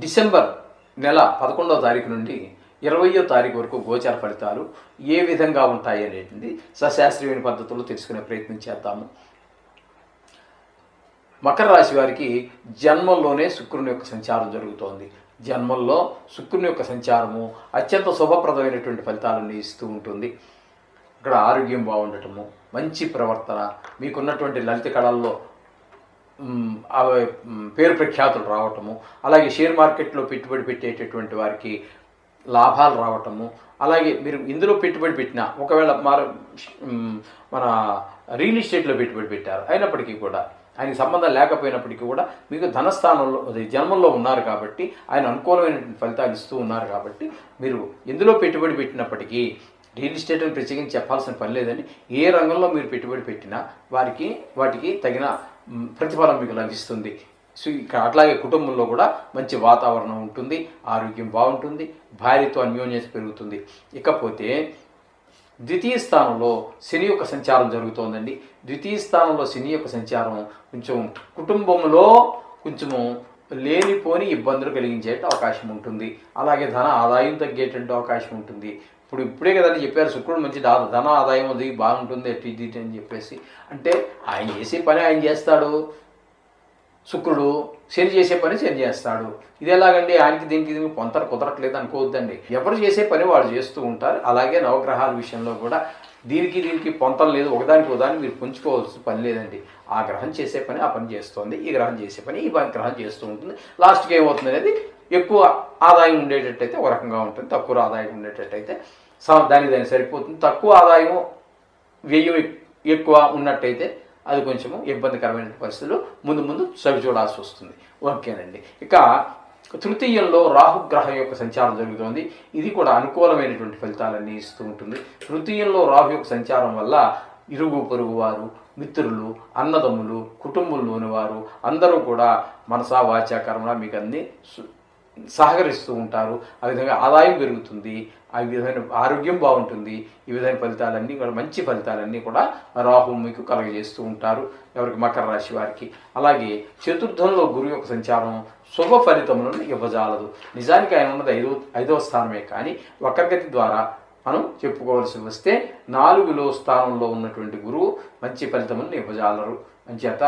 December నెల 11వ తారీఖు నుండి 20వ తారీఖు వరకు గోచార ఫలితాలు ఏ విధంగా ఉంటాయి అనేది సశాస్త్రీయమైన పద్ధతుల్లో తెలుసుకునే ప్రయత్నం చేద్దాము. మకర రాశి వారికి జన్మంలోనే శుక్రుని యొక్క సంచారం జరుగుతోంది. జన్మంలో శుక్రుని యొక్క సంచారము అత్యంత శుభప్రదమైనటువంటి ఫలితాలను ఇస్తూ ఉంటుంది. ఇక్కడ ఆరోగ్యం బాగుండటము, మంచి ప్రవర్తన, మీకున్నటువంటి లలిత కళల్లో పేరు ప్రఖ్యాతులు రావటము, అలాగే షేర్ మార్కెట్లో పెట్టుబడి పెట్టేటటువంటి వారికి లాభాలు రావటము, అలాగే మీరు ఇందులో పెట్టుబడి పెట్టినా ఒకవేళ మన రియల్ ఎస్టేట్లో పెట్టుబడి పెట్టారు అయినప్పటికీ కూడా ఆయనకి సంబంధం లేకపోయినప్పటికీ కూడా మీకు ధనస్థానంలో జన్మంలో ఉన్నారు కాబట్టి ఆయన అనుకూలమైనటువంటి ఫలితాలు ఇస్తూ ఉన్నారు కాబట్టి మీరు ఎందులో పెట్టుబడి పెట్టినప్పటికీ రియల్ ఎస్టేట్ అని ప్రత్యేకించి చెప్పాల్సిన పని లేదండి. ఏ రంగంలో మీరు పెట్టుబడి పెట్టినా వాటికి తగిన ప్రతిఫలం మీకు లభిస్తుంది. సో అట్లాగే కుటుంబంలో కూడా మంచి వాతావరణం ఉంటుంది, ఆరోగ్యం బాగుంటుంది, భార్యతో అన్యోన్యత పెరుగుతుంది. ఇకపోతే ద్వితీయ స్థానంలో శని యొక్క సంచారం జరుగుతోందండి. ద్వితీయ స్థానంలో శని యొక్క సంచారం కొంచెం కుటుంబంలో కొంచెము లేనిపోని ఇబ్బందులు కలిగించే అవకాశం ఉంటుంది. అలాగే ధన ఆదాయం తగ్గేటువంటి అవకాశం ఉంటుంది. ఇప్పుడే కదండి చెప్పారు శుక్రుడు మంచి ధన ఆదాయం అది బాగుంటుంది ఇది అని చెప్పేసి. అంటే ఆయన చేసే పని ఆయన చేస్తాడు, శుక్రుడు శని చేసే పని శని చేస్తాడు. ఇది ఎలాగండి ఆయనకి దీనికి పొంతన కుదరట్లేదు అనుకోవద్దండి. ఎవరు చేసే పని వాళ్ళు చేస్తూ ఉంటారు. అలాగే నవగ్రహాల విషయంలో కూడా దీనికి పొంతం లేదు, ఒకదానికి మీరు పుంజుకోవాల్సిన పని లేదండి. ఆ గ్రహం చేసే పని ఆ పని చేస్తుంది, ఈ గ్రహం చేసే పని ఈ గ్రహం చేస్తూ ఉంటుంది. లాస్ట్కి ఏమవుతుంది అనేది ఎక్కువ ఆదాయం ఉండేటట్టయితే ఒక రకంగా ఉంటుంది, తక్కువ ఆదాయం ఉండేటట్టయితే దానికి సరిపోతుంది. తక్కువ ఆదాయం వ్యయం ఎక్కువ ఉన్నట్టయితే అది కొంచెము ఇబ్బందికరమైన పరిస్థితులు ముందు చవి చూడాల్సి వస్తుంది. ఓకేనండి. ఇక తృతీయంలో రాహుగ్రహం యొక్క సంచారం జరుగుతుంది. ఇది కూడా అనుకూలమైనటువంటి ఫలితాలన్నీ ఇస్తూ ఉంటుంది. తృతీయంలో రాహు యొక్క సంచారం వల్ల ఇరుగు పొరుగు వారు, మిత్రులు, అన్నదమ్ములు, కుటుంబంలోని వారు అందరూ కూడా మనసా వాచా కర్మలా మీకు అన్ని సహకరిస్తూ ఉంటారు. ఆ విధంగా ఆదాయం పెరుగుతుంది, ఆ విధమైన ఆరోగ్యం బాగుంటుంది. ఈ విధమైన ఫలితాలన్నీ కూడా మంచి ఫలితాలన్నీ కూడా రాహు మీకు కలగజేస్తూ ఉంటారు ఎవరికి మకర రాశి వారికి. అలాగే చతుర్థంలో గురువు యొక్క సంచారం శుభ ఫలితములను ఇవ్వజాలదు. నిజానికి ఆయన ఉన్నది ఐదవ స్థానమే, కానీ వక్రగతి ద్వారా మనం చెప్పుకోవాల్సి వస్తే 4లో స్థానంలో ఉన్నటువంటి గురువు మంచి ఫలితములను ఇవ్వజాలరు. అంచేత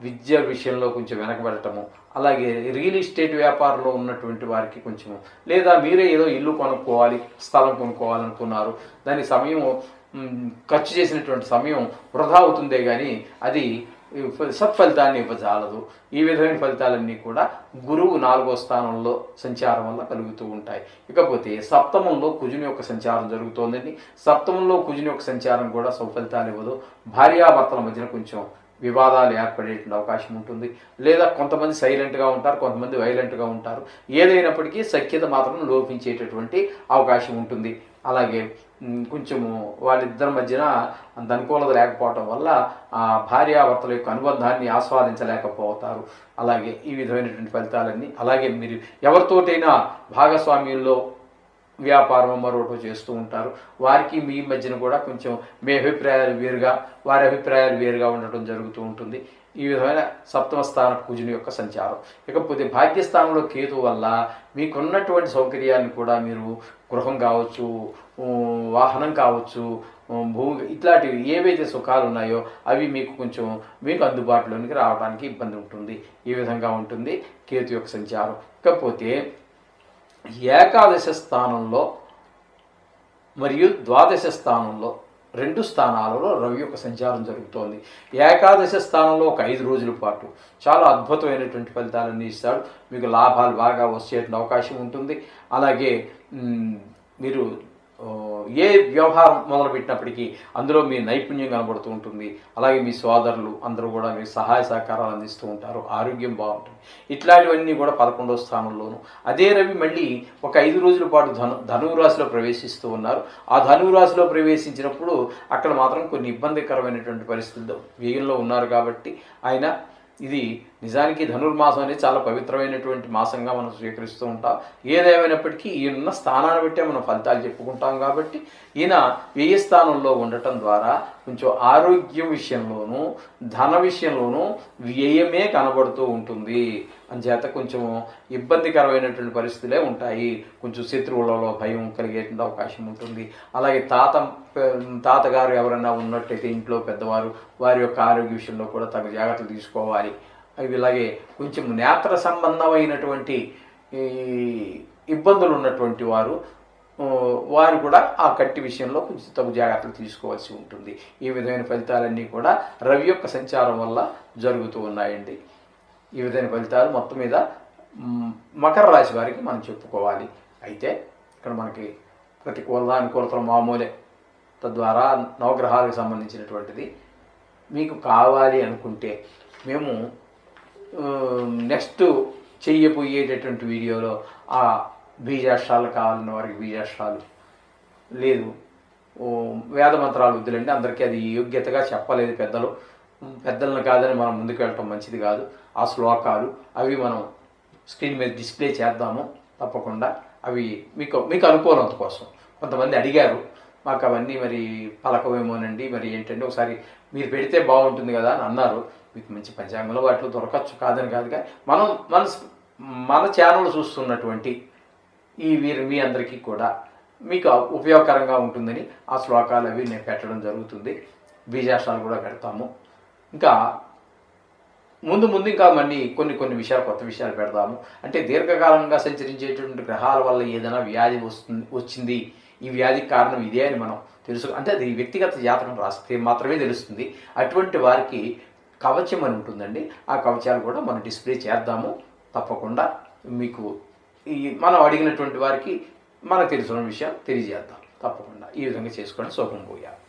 విద్య విషయంలో కొంచెం వెనకబడటము, అలాగే రియల్ ఎస్టేట్ వ్యాపారంలో ఉన్నటువంటి వారికి కొంచెము, లేదా మీరే ఏదో ఇల్లు కొనుక్కోవాలి, స్థలం కొనుక్కోవాలనుకున్నారు, దాని సమయం ఖర్చు చేసినటువంటి సమయం వృధా అవుతుందే కానీ అది సత్ఫలితాన్ని ఇవ్వజాలదు. ఈ విధమైన ఫలితాలన్నీ కూడా గురువు 4వ స్థానంలో సంచారం వల్ల కలుగుతూ ఉంటాయి. ఇకపోతే సప్తమంలో కుజుని యొక్క సంచారం జరుగుతోందండి. సప్తమంలో కుజుని యొక్క సంచారం కూడా సఫలితాలు ఇవ్వదు. భార్యాభర్తల మధ్యన కొంచెం వివాదాలు ఏర్పడేటువంటి అవకాశం ఉంటుంది. లేదా కొంతమంది సైలెంట్గా ఉంటారు, కొంతమంది వైలెంట్గా ఉంటారు. ఏదైనప్పటికీ సఖ్యత మాత్రం లోపించేటటువంటి అవకాశం ఉంటుంది. అలాగే కొంచెము వాళ్ళిద్దరి మధ్యన అంత అనుకూలత లేకపోవటం వల్ల ఆ భార్యాభర్తల యొక్క అనుబంధాన్ని ఆస్వాదించలేకపోతారు. అలాగే ఈ విధమైనటువంటి ఫలితాలన్నీ, అలాగే మీరు ఎవరితోటైనా భాగస్వామ్యంలో వ్యాపారం మరొకటి చేస్తూ ఉంటారు, వారికి మీ మధ్యన కూడా కొంచెం మీ అభిప్రాయాలు వేరుగా వారి అభిప్రాయాలు వేరుగా ఉండటం జరుగుతూ ఉంటుంది. ఈ విధమైన సప్తమ స్థాన కుజుని యొక్క సంచారం. ఇకపోతే భాగ్యస్థానంలో కేతు వల్ల మీకున్నటువంటి సౌకర్యాన్ని కూడా మీరు గృహం కావచ్చు, వాహనం కావచ్చు, భూమి ఇట్లాంటివి ఏవైతే సుఖాలు ఉన్నాయో అవి మీకు అందుబాటులోనికి రావడానికి ఇబ్బంది ఉంటుంది. ఈ విధంగా ఉంటుంది కేతు యొక్క సంచారం. ఇకపోతే ఏకాదశ స్థానంలో మరియు ద్వాదశ స్థానంలో 2 స్థానాలలో రవి యొక్క సంచారం జరుగుతోంది. ఏకాదశ స్థానంలో ఒక 5 రోజుల పాటు చాలా అద్భుతమైనటువంటి ఫలితాలన్నీ ఇస్తాడు. మీకు లాభాలు బాగా వచ్చేటువంటి అవకాశం ఉంటుంది. అలాగే మీరు ఏ వ్యవహారం మొదలుపెట్టినప్పటికీ అందులో మీ నైపుణ్యం కనబడుతూ ఉంటుంది. అలాగే మీ సోదరులు అందరూ కూడా మీకు సహాయ సహకారాలు అందిస్తూ ఉంటారు. ఆరోగ్యం బాగుంటుంది. ఇట్లాంటివన్నీ కూడా 11వ స్థానంలోను. అదే రవి మళ్ళీ ఒక 5 రోజుల పాటు ధనువు రాశిలో ప్రవేశిస్తూ ఉన్నారు. ఆ ధనువు రాశిలో ప్రవేశించినప్పుడు అక్కడ మాత్రం కొన్ని ఇబ్బందికరమైనటువంటి పరిస్థితుల్లో వ్యయంలో ఉన్నారు కాబట్టి ఆయన ఇది నిజానికి ధనుర్మాసం అనేది చాలా పవిత్రమైనటువంటి మాసంగా మనం స్వీకరిస్తూ ఉంటాం. ఏదేమైనప్పటికీ ఈయన స్థానాన్ని బట్టే మనం ఫలితాలు చెప్పుకుంటాం కాబట్టి ఈయన వ్యయ స్థానంలో ఉండటం ద్వారా కొంచెం ఆరోగ్యం విషయంలోనూ ధన విషయంలోనూ వ్యయమే కనబడుతూ ఉంటుంది. అంచేత కొంచెం ఇబ్బందికరమైనటువంటి పరిస్థితులే ఉంటాయి. కొంచెం శత్రువులలో భయం కలిగేటువంటి అవకాశం ఉంటుంది. అలాగే తాతగారు ఎవరైనా ఉన్నట్టయితే ఇంట్లో పెద్దవారు వారి యొక్క ఆరోగ్య విషయంలో కూడా తగు జాగ్రత్తలు తీసుకోవాలి. అవి ఇలాగే కొంచెం నేత్ర సంబంధమైనటువంటి ఇబ్బందులు ఉన్నటువంటి వారు కూడా ఆ కంటి విషయంలో కొంచెం తగు జాగ్రత్తలు తీసుకోవాల్సి ఉంటుంది. ఈ విధమైన ఫలితాలన్నీ కూడా రవి యొక్క సంచారం వల్ల జరుగుతూ ఉన్నాయండి. ఈ విధమైన ఫలితాలు మొత్తం మీద మకర రాశి వారికి మనం చెప్పుకోవాలి. అయితే ఇక్కడ మనకి ప్రతికూలత అనుకూలతలు మామూలే. తద్వారా నవగ్రహాలకు సంబంధించినటువంటిది మీకు కావాలి అనుకుంటే మేము నెక్స్ట్ చెయ్యబోయేటటువంటి వీడియోలో ఆ బీజాక్షరాలు కావాలన్న వారికి బీజాక్షరాలు లేదు, వేద మంత్రాలు వద్దులండి, అందరికీ అది యోగ్యతగా చెప్పలేదు పెద్దలను కాదని మనం ముందుకు వెళ్ళటం మంచిది కాదు. ఆ శ్లోకాలు అవి మనం స్క్రీన్ మీద డిస్ప్లే చేద్దాము తప్పకుండా. అవి మీకు అనుకూలత కోసం కొంతమంది అడిగారు, మాకు అవన్నీ మరి పలకవేమోనండి, మరి ఏంటంటే ఒకసారి మీరు పెడితే బాగుంటుంది కదా అని అన్నారు. మీకు మంచి పంచాంగంలో వాటిలో దొరకచ్చు, కాదని కాదుగా. మనం మన ఛానల్ చూస్తున్నటువంటి మీ అందరికీ కూడా మీకు ఉపయోగకరంగా ఉంటుందని ఆ శ్లోకాలు అవి నేను పెట్టడం జరుగుతుంది. బీజాక్షరాలు కూడా పెడతాము. ఇంకా ముందు ఇంకా మళ్ళీ కొన్ని విషయాలు, కొత్త విషయాలు పెడదాము. అంటే దీర్ఘకాలంగా సంచరించేటువంటి గ్రహాల వల్ల ఏదైనా వ్యాధి వచ్చింది, ఈ వ్యాధికి కారణం ఇదే అని మనం అంటే అది వ్యక్తిగత జాతకం రాస్తే మాత్రమే తెలుస్తుంది. అటువంటి వారికి కవచం అని ఉంటుందండి. ఆ కవచాలు కూడా మనం డిస్ప్లే చేద్దాము తప్పకుండా. మీకు మనం అడిగినటువంటి వారికి మనకు తెలుసున్న విషయం తెలియజేద్దాం తప్పకుండా. ఈ విధంగా చేసుకోవడం శుభం పోయాలి.